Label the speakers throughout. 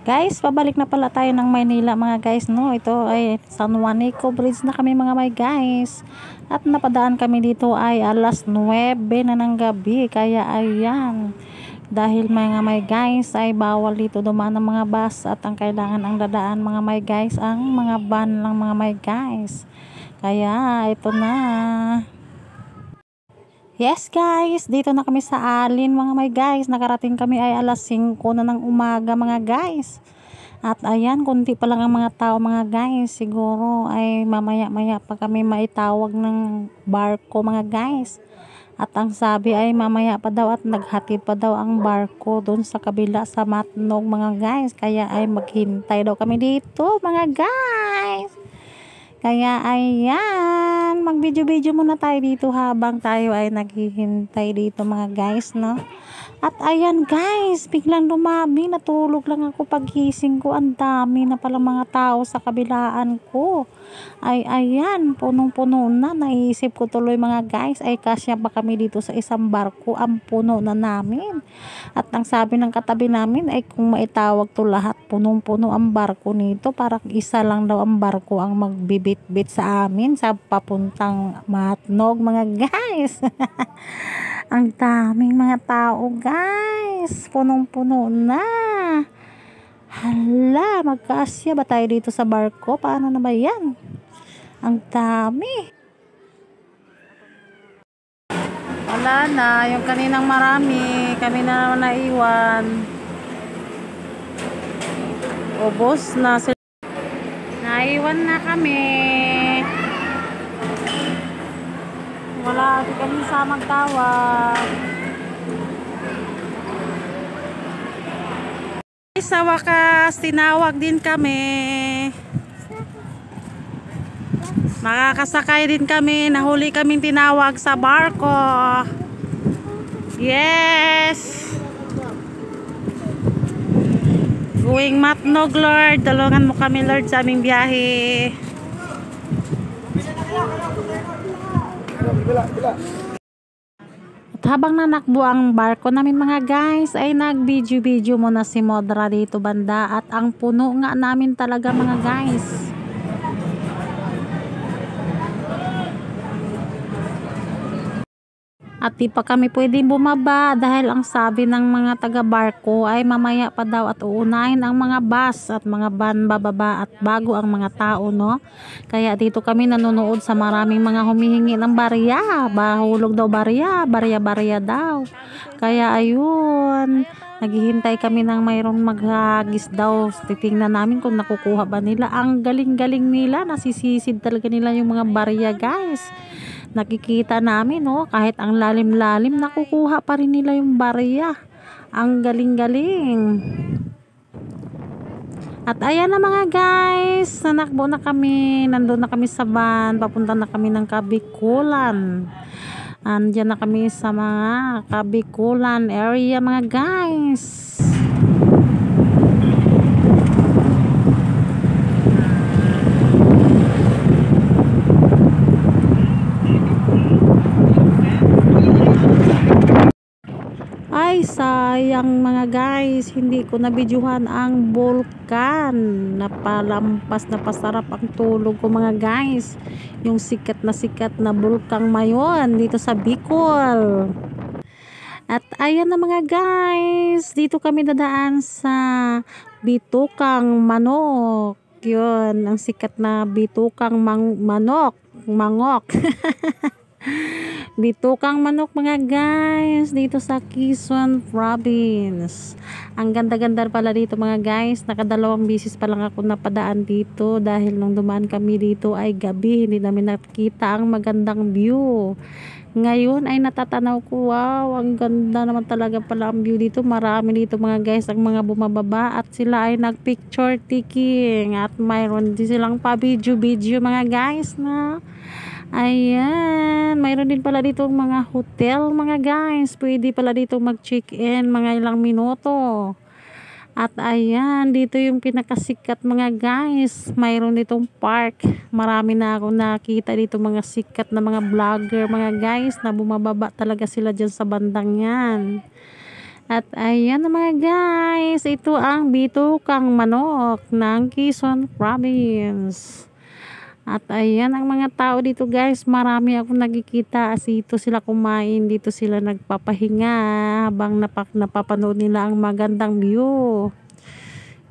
Speaker 1: Guys, pabalik na pala tayo ng Maynila mga guys, no? Ito ay San Juanico Bridge na kami mga may guys. At napadaan kami dito ay alas 9 na ng gabi. Kaya ayan, dahil mga may guys ay bawal dito dumaan ng mga bus. At ang kailangan ang dadaan mga may guys, ang mga van lang mga may guys. Kaya ito na. Yes guys, dito na kami sa Alin mga may guys. Nakarating kami ay alas 5 na ng umaga mga guys. At ayan, kunti pa lang ang mga tao mga guys. Siguro ay mamaya-maya pa kami maitawag ng barko mga guys. At ang sabi ay mamaya pa daw at naghatid pa daw ang barko doon sa kabila sa Matnog mga guys. Kaya ay maghintay daw kami dito mga guys. Kaya ayan, mag-video-video muna tayo dito habang tayo ay naghihintay dito mga guys, no? At ayan guys, biglang lumami, natulog lang ako pagising ko, ang dami na pala mga tao sa kabilaan ko. Ay ayan, punong-puno na, naisip ko tuloy mga guys, ay kasya pa kami dito sa isang barko, ang puno na namin. At ang sabi ng katabi namin ay kung maitawag to lahat, punong-puno ang barko nito, parang isa lang daw ang barko ang magbibit-bit sa amin sa papuntang Matnog mga guys. Ang daming mga tao guys, punong-puno na. Hala, magkasya ba tayo dito sa barko? Paano na ba yan? Ang dami. Wala na, yung kaninang marami, kami na naman naiwan. Ubos na sila. Naiwan na kami. Wala, di kami sa magtawag. Sa wakas, tinawag din kami. Makakasakay din kami. Nahuli kaming tinawag sa barko. Yes! Going Matnog, Lord. Tulungan mo kami, Lord, sa aming biyahe. At habang nanakbo ang barko namin mga guys, ay nag-video-video muna si Modra dito banda. At ang puno nga namin talaga mga guys. At di pa kami pwedeng bumaba dahil ang sabi ng mga taga-barko ay mamaya pa daw at uunahin ang mga bus at mga van bababa at bago ang mga tao, no? Kaya dito kami nanonood sa maraming mga humihingi ng barya. Bahulog daw barya, barya-barya daw. Kaya ayun, naghihintay kami ng mayroong maghagis daw. Titingnan namin kung nakukuha ba nila. Ang galing-galing nila, nasisisid talaga nila yung mga barya guys. Nakikita namin, no, kahit ang lalim-lalim nakukuha pa rin nila yung barya. Ang galing-galing. At ayan na mga guys, nanakbo na kami, nandun na kami sa van, papunta na kami ng Kabikulan. Andiyan na kami sa mga Kabikulan area mga guys. Ay sayang mga guys, hindi ko nabidyuhan ang bulkan. Napalampas na pasarap ang tulog ko mga guys. Yung sikat na bulkang Mayon dito sa Bicol. At ayan na mga guys, dito kami dadaan sa Bitukang Manok. Yun, ang sikat na Bitukang Manok. Mangok. Bitukang Manok mga guys dito sa Quezon Province. Ang ganda-ganda pala dito mga guys. Nakadalawang bisis pa lang ako napadaan dito dahil nung dumaan kami dito ay gabi, hindi namin nakita ang magandang view. Ngayon ay natatanaw ko, wow, ang ganda naman talaga pala ang view dito. Marami dito mga guys ang mga bumababa at sila ay nag-picture taking at mayroon din silang pa video mga guys na. Ayan, mayroon din pala dito mga hotel mga guys. Pwede pala dito mag-check-in mga ilang minuto. At ayan, dito yung pinakasikat mga guys. Mayroon ditong park. Marami na ako nakita dito mga sikat na mga vlogger mga guys na bumababa talaga sila dyan sa bandang yan. At ayan na mga guys, ito ang bitukang manok ng Quezon Province. At ayan ang mga tao dito guys, marami akong nakikita. Dito sila kumain, dito sila nagpapahinga habang napapanood nila ang magandang view.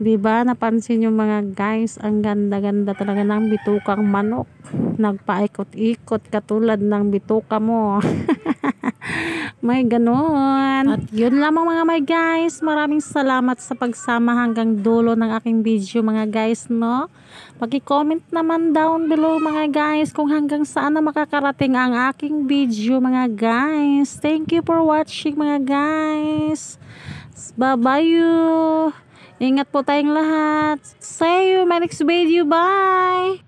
Speaker 1: Diba, napansin yung mga guys, ang ganda-ganda talaga ng bitukang manok. Nagpaikot-ikot katulad ng bituka mo. May ganon. At yun lamang mga my guys. Maraming salamat sa pagsama hanggang dulo ng aking video mga guys, no? Paki-comment naman down below mga guys kung hanggang saan na makakarating ang aking video mga guys. Thank you for watching mga guys. Bye-bye you. Ingat po tayong lahat. See you in my next video. Bye!